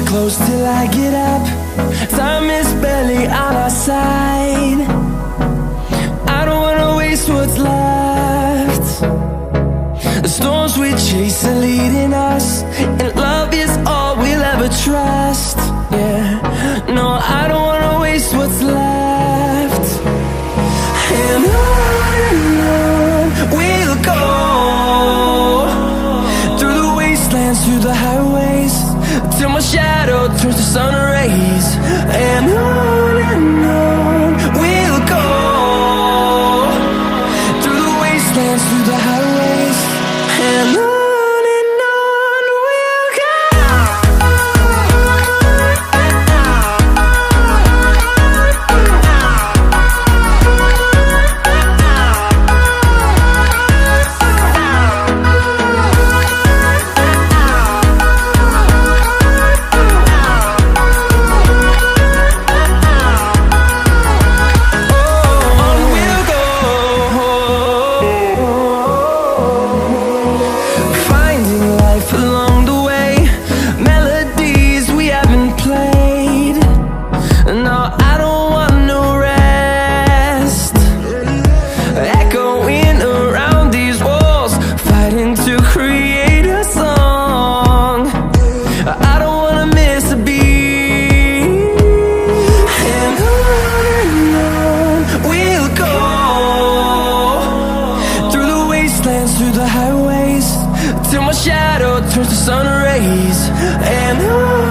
Close till I get up. Time is barely on our side. I don't wanna waste what's left. The storms we chase are leading us, and love is all we'll ever trust. Yeah, no, I don't wanna waste what's left. And on we'll go, through the wastelands, through the highways, till my shadow turns to sun rays. And on we'll go, through the wastelands, through the highways, and on we'll go. Through the highways, till my shadow turns to sun rays. And on